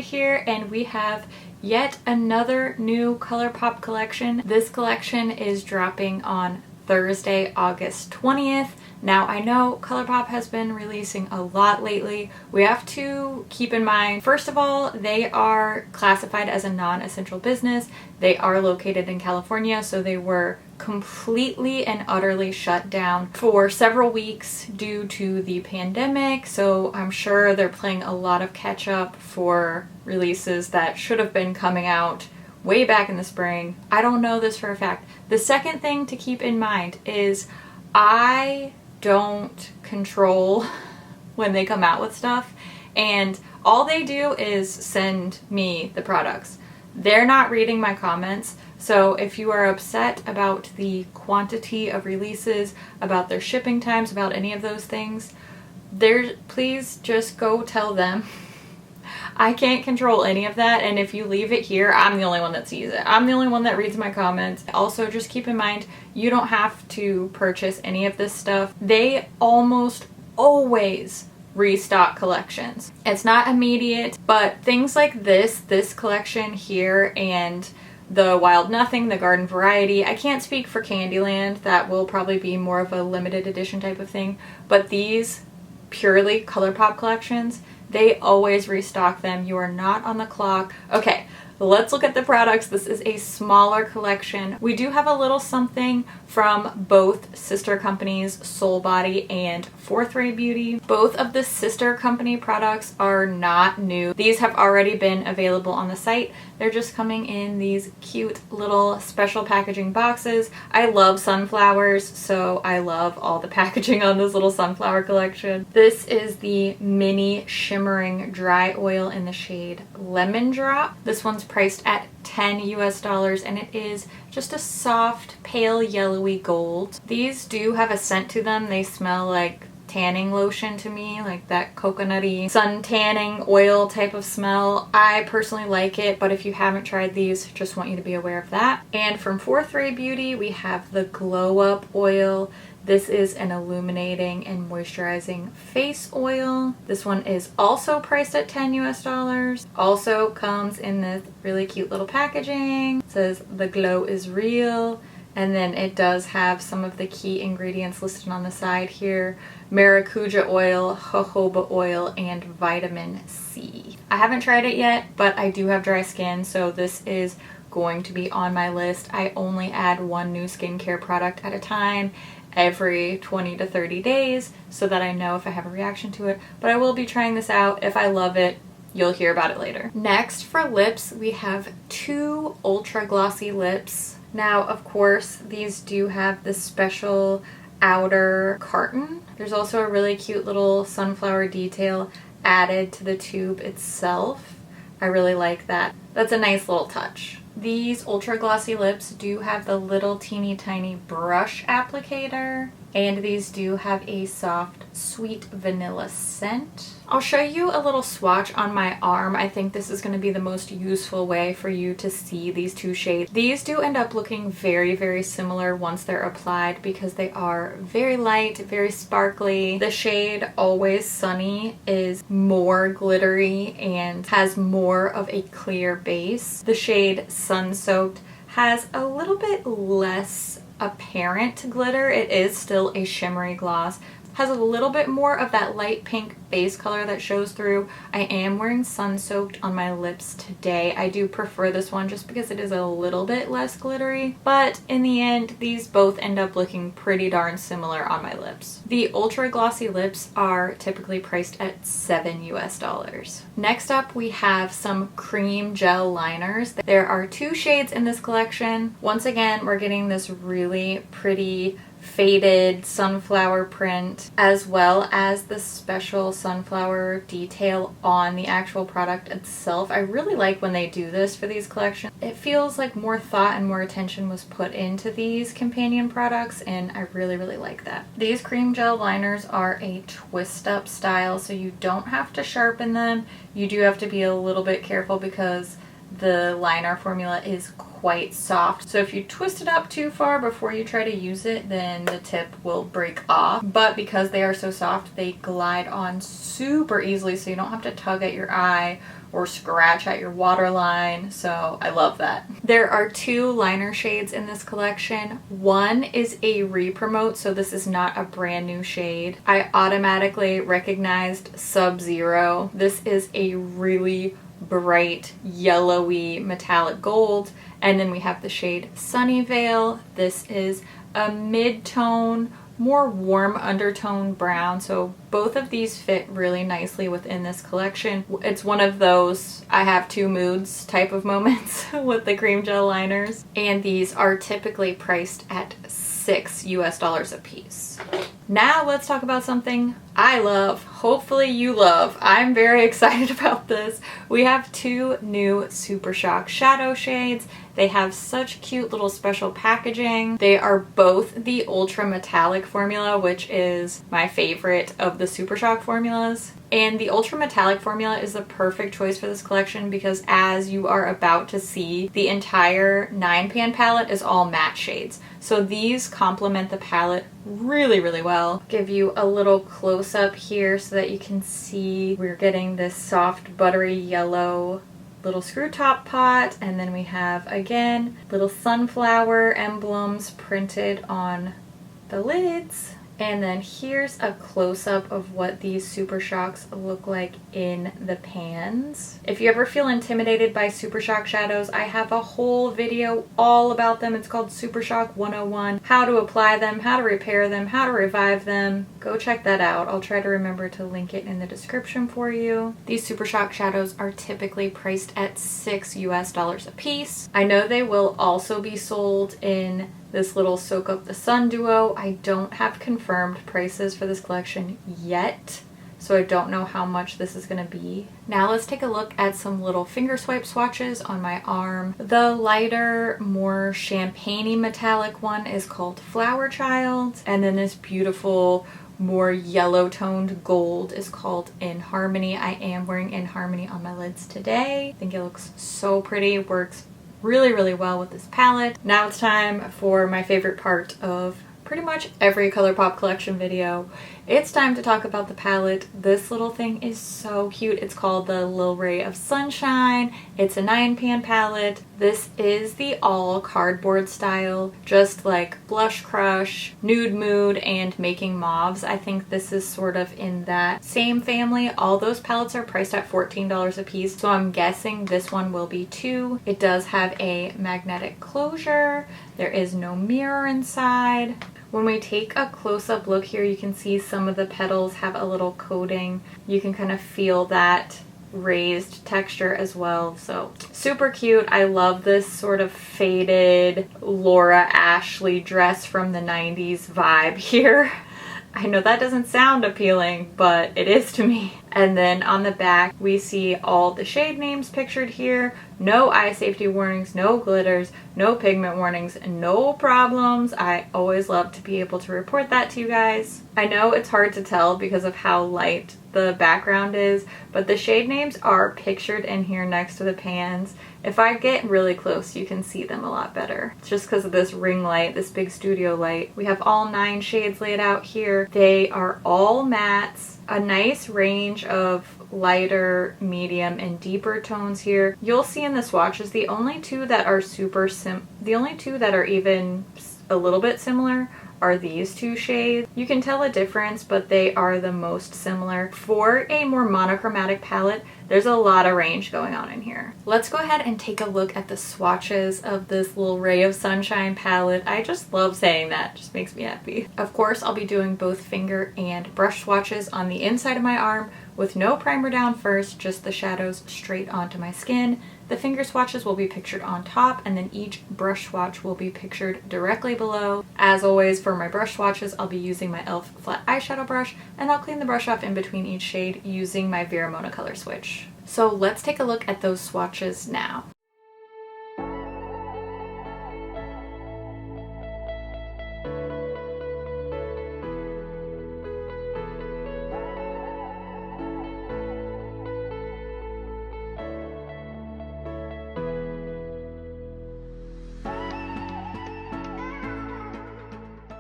here, and we have yet another new ColourPop collection. This collection is dropping on Thursday, August 20th. Now, I know ColourPop has been releasing a lot lately. We have to keep in mind, first of all, they are classified as a non-essential business. They are located in California, so they were completely and utterly shut down for several weeks due to the pandemic. So I'm sure they're playing a lot of catch up for releases that should have been coming out way back in the spring. I don't know this for a fact. The second thing to keep in mind is I don't control when they come out with stuff, and all they do is send me the products. They're not reading my comments, so if you are upset about the quantity of releases, about their shipping times, about any of those things, please just go tell them. I can't control any of that, and if you leave it here, I'm the only one that sees it. I'm the only one that reads my comments. Also, just keep in mind, you don't have to purchase any of this stuff. They almost always restock collections. It's not immediate, but things like this collection here and the Wild Nothing, the Garden Variety, I can't speak for Candyland. That will probably be more of a limited edition type of thing, but these purely ColourPop collections, they always restock them. You are not on the clock. Okay, let's look at the products. This is a smaller collection. We do have a little something from both sister companies, Soul Body and Fourth Ray Beauty. Both of the sister company products are not new. These have already been available on the site. They're just coming in these cute little special packaging boxes. I love sunflowers, so I love all the packaging on this little sunflower collection. This is the mini shimmering dry oil in the shade Lemon Drop. This one's priced at $10 US, and it is just a soft pale yellowy gold. These do have a scent to them. They smell like tanning lotion to me, like that coconutty sun tanning oil type of smell. I personally like it, but if you haven't tried these, just want you to be aware of that. And from Fourth Ray Beauty, we have the Glow Up oil. This is an illuminating and moisturizing face oil. This one is also priced at $10 US. Also comes in this really cute little packaging. It says the glow is real. And then it does have some of the key ingredients listed on the side here: maracuja oil, jojoba oil, and vitamin C. I haven't tried it yet, but I do have dry skin, so this is going to be on my list. I only add one new skincare product at a time every 20 to 30 days so that I know if I have a reaction to it, but I will be trying this out. If I love it, you'll hear about it later. Next, for lips, we have two ultra glossy lips. Now, of course, these do have the special outer carton. There's also a really cute little sunflower detail added to the tube itself. I really like that. That's a nice little touch. These ultra glossy lips do have the little teeny tiny brush applicator, and these do have a soft sweet vanilla scent. I'll show you a little swatch on my arm. I think this is going to be the most useful way for you to see these two shades. These do end up looking very, very similar once they're applied because they are very light, very sparkly. The shade Always Sunny is more glittery and has more of a clear base. The shade Sun Soaked has a little bit less apparent glitter. It is still a shimmery gloss. Has a little bit more of that light pink base color that shows through. I am wearing Sun Soaked on my lips today. I do prefer this one just because it is a little bit less glittery, but in the end, these both end up looking pretty darn similar on my lips. The ultra glossy lips are typically priced at $7 US. Next up, we have some cream gel liners. There are two shades in this collection. Once again, we're getting this really pretty faded sunflower print, as well as the special sunflower detail on the actual product itself. I really like when they do this for these collections. It feels like more thought and more attention was put into these companion products, and I really, really like that. These cream gel liners are a twist up style, so you don't have to sharpen them. You do have to be a little bit careful because the liner formula is quite soft. So if you twist it up too far before you try to use it, then the tip will break off. But because they are so soft, they glide on super easily, so you don't have to tug at your eye or scratch at your waterline, so I love that. There are 2 liner shades in this collection. One is a re-promote, so this is not a brand new shade. I automatically recognized SUBZERO. This is a really bright yellowy metallic gold. And then we have the shade SUNNYVALE. This is a mid-tone, more warm undertone brown, so both of these fit really nicely within this collection. It's one of those I have 2 moods type of moments with the cream gel liners, and these are typically priced at $6 US a piece. Now let's talk about something I love, hopefully you love. I'm very excited about this. We have 2 new Super Shock shadow shades. They have such cute little special packaging. They are both the Ultra Metallic formula, which is my favorite of the Super Shock formulas. And the Ultra Metallic formula is the perfect choice for this collection because, as you are about to see, the entire 9-pan palette is all matte shades. So these complement the palette really, really well. Give you a little close up here so that you can see we're getting this soft buttery yellow little screw top pot, and then we have again little sunflower emblems printed on the lids. And then here's a close-up of what these Super Shocks look like in the pans. If you ever feel intimidated by Super Shock shadows, I have a whole video all about them. It's called Super Shock 101. How to apply them, how to repair them, how to revive them. Go check that out. I'll try to remember to link it in the description for you. These Super Shock shadows are typically priced at $6 US a piece. I know they will also be sold in this little Soak Up the Sun duo. I don't have confirmed prices for this collection yet, so I don't know how much this is going to be. Now let's take a look at some little finger swipe swatches on my arm. The lighter, more champagne-y metallic one is called Flower Child, and then this beautiful, more yellow toned gold is called In Harmony. I am wearing In Harmony on my lids today. I think it looks so pretty, works really, really well with this palette. Now it's time for my favorite part of pretty much every ColourPop collection video. It's time to talk about the palette. This little thing is so cute. It's called the Little Ray of Sunshine. It's a 9-pan palette. This is the all cardboard style, just like Blush Crush, Nude Mood, and Making Mauves. I think this is sort of in that same family. All those palettes are priced at $14 a piece, so I'm guessing this one will be too. It does have a magnetic closure. There is no mirror inside. When we take a close-up look here, you can see some of the petals have a little coating. You can kind of feel that raised texture as well. So super cute. I love this sort of faded Laura Ashley dress from the 90s vibe here. I know that doesn't sound appealing, but it is to me. And then on the back, we see all the shade names pictured here. No eye safety warnings, no glitters, no pigment warnings, no problems. I always love to be able to report that to you guys. I know it's hard to tell because of how light the background is, but the shade names are pictured in here next to the pans. If I get really close, you can see them a lot better. It's just because of this ring light, this big studio light. We have all 9 shades laid out here. They are all mattes, a nice range of lighter, medium, and deeper tones here. You'll see in the swatches, the only two that are even a little bit similar are these 2 shades. You can tell a difference, but they are the most similar. For a more monochromatic palette, there's a lot of range going on in here. Let's go ahead and take a look at the swatches of this Little Ray of Sunshine palette. I just love saying that, it just makes me happy. Of course, I'll be doing both finger and brush swatches on the inside of my arm with no primer down first, just the shadows straight onto my skin. The finger swatches will be pictured on top, and then each brush swatch will be pictured directly below. As always, for my brush swatches, I'll be using my e.l.f. flat eyeshadow brush, and I'll clean the brush off in between each shade using my Veramona color switch. So let's take a look at those swatches now.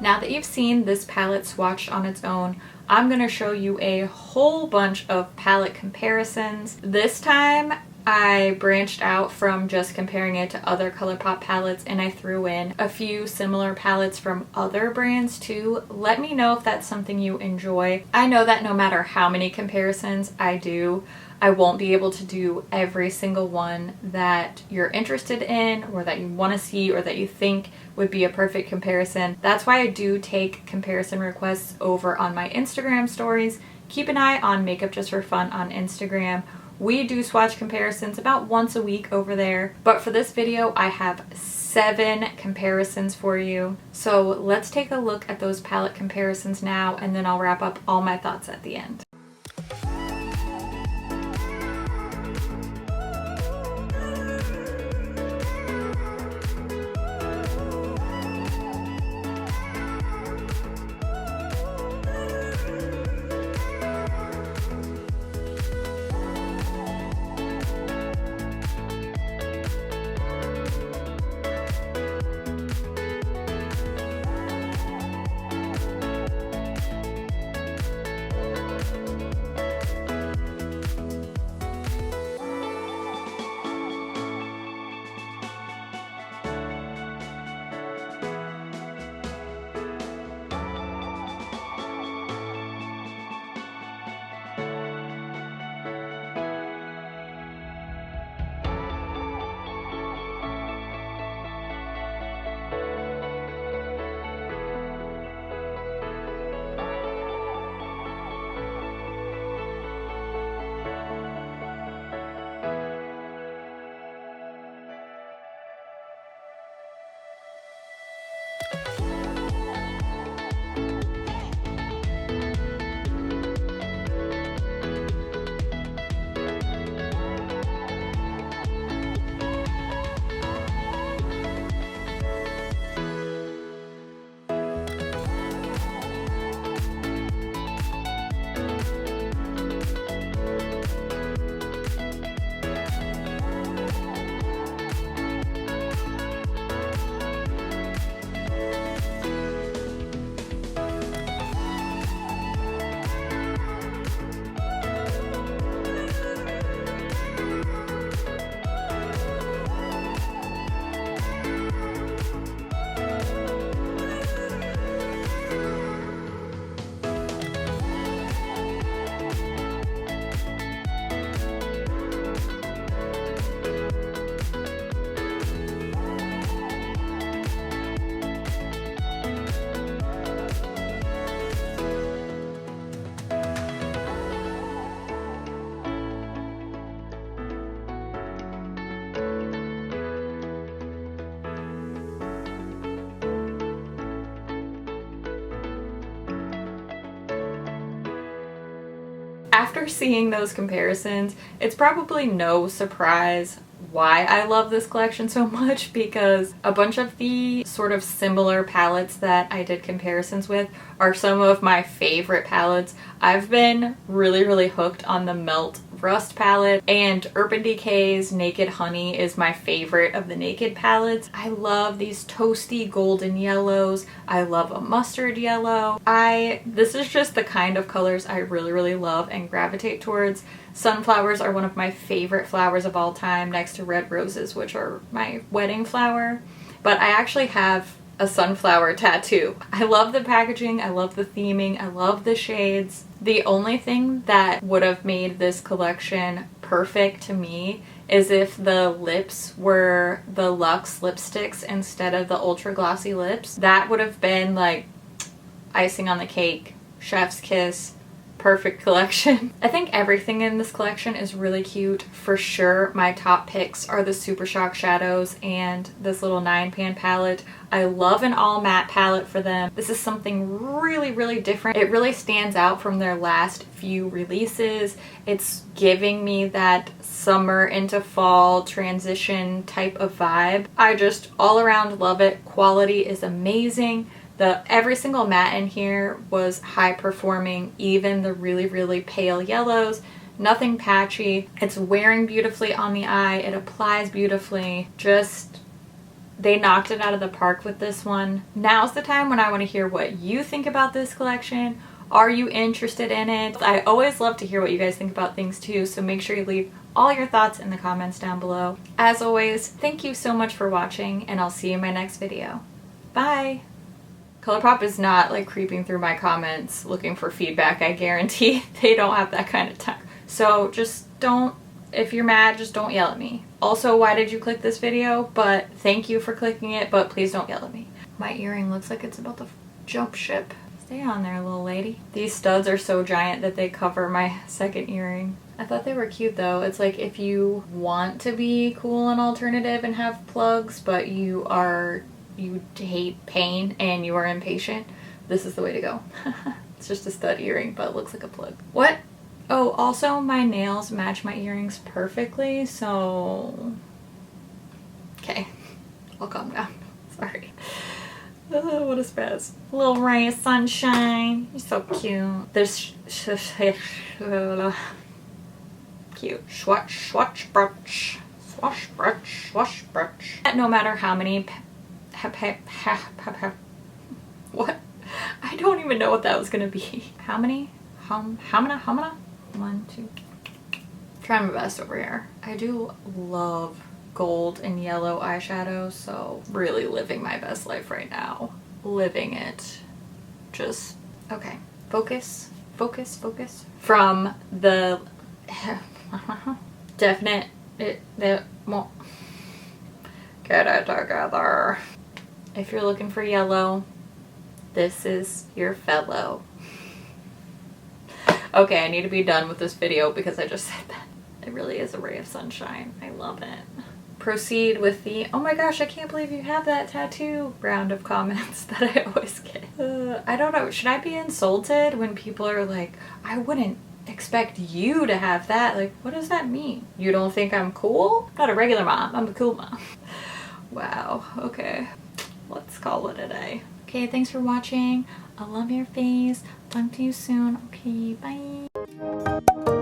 Now that you've seen this palette swatched on its own, I'm going to show you a whole bunch of palette comparisons. This time I branched out from just comparing it to other ColourPop palettes, and I threw in a few similar palettes from other brands too. Let me know if that's something you enjoy. I know that no matter how many comparisons I do, I won't be able to do every single one that you're interested in or that you want to see or that you think would be a perfect comparison. That's why I do take comparison requests over on my Instagram stories. Keep an eye on Makeup.Just.For.Fun on Instagram. We do swatch comparisons about once a week over there. But for this video, I have 7 comparisons for you. So let's take a look at those palette comparisons now, and then I'll wrap up all my thoughts at the end. After seeing those comparisons, it's probably no surprise why I love this collection so much, because a bunch of the sort of similar palettes that I did comparisons with are some of my favorite palettes. I've been really hooked on the Melt Rust palette, and Urban Decay's Naked Honey is my favorite of the Naked palettes. I love these toasty golden yellows. I love a mustard yellow. This is just the kind of colors I really love and gravitate towards. Sunflowers are one of my favorite flowers of all time, next to red roses, which are my wedding flower. But I actually have a sunflower tattoo. I love the packaging, I love the theming, I love the shades. The only thing that would have made this collection perfect to me is if the lips were the Luxe lipsticks instead of the ultra glossy lips. That would have been like icing on the cake, chef's kiss, perfect collection. I think everything in this collection is really cute. For sure, my top picks are the Super Shock shadows and this little 9-pan palette. I love an all matte palette for them. This is something really different. It really stands out from their last few releases. It's giving me that summer into fall transition type of vibe. I just all around love it. Quality is amazing. Every single matte in here was high performing, even the really pale yellows. Nothing patchy. It's wearing beautifully on the eye. It applies beautifully. Just They knocked it out of the park with this one. Now's the time when I want to hear what you think about this collection. Are you interested in it? I always love to hear what you guys think about things too, so make sure you leave all your thoughts in the comments down below. As always, thank you so much for watching, and I'll see you in my next video. Bye! ColourPop is not like creeping through my comments looking for feedback, I guarantee. They don't have that kind of time. So just don't, if you're mad, just don't yell at me. Also, why did you click this video? But thank you for clicking it, but please don't yell at me. My earring looks like it's about to jump ship. Stay on there, little lady. These studs are so giant that they cover my second earring. I thought they were cute though. It's like if you want to be cool and alternative and have plugs, but you hate pain and you are impatient, this is the way to go. It's just a stud earring, but it looks like a plug. What? Oh, also my nails match my earrings perfectly, so... Okay, I'll calm down. Sorry. Oh, what a spaz. Little ray of sunshine. You're so cute. There's cute. Swatch brush. Swash brush. No matter how many what? I don't even know what that was gonna be. How many? How many? 1, 2. Trying my best over here. I do love gold and yellow eyeshadow, so really living my best life right now. Living it. Just, okay. Focus. From the definite, get it together. If you're looking for yellow, this is your fellow. Okay, I need to be done with this video because I just said that. It really is a ray of sunshine. I love it. Proceed with the, oh my gosh, I can't believe you have that tattoo round of comments that I always get. I don't know, should I be insulted when people are like, I wouldn't expect you to have that? Like, what does that mean? You don't think I'm cool? I'm not a regular mom, I'm a cool mom. Wow, okay. Let's call it a day. Okay, thanks for watching. I love your face. Talk to you soon. Okay, bye.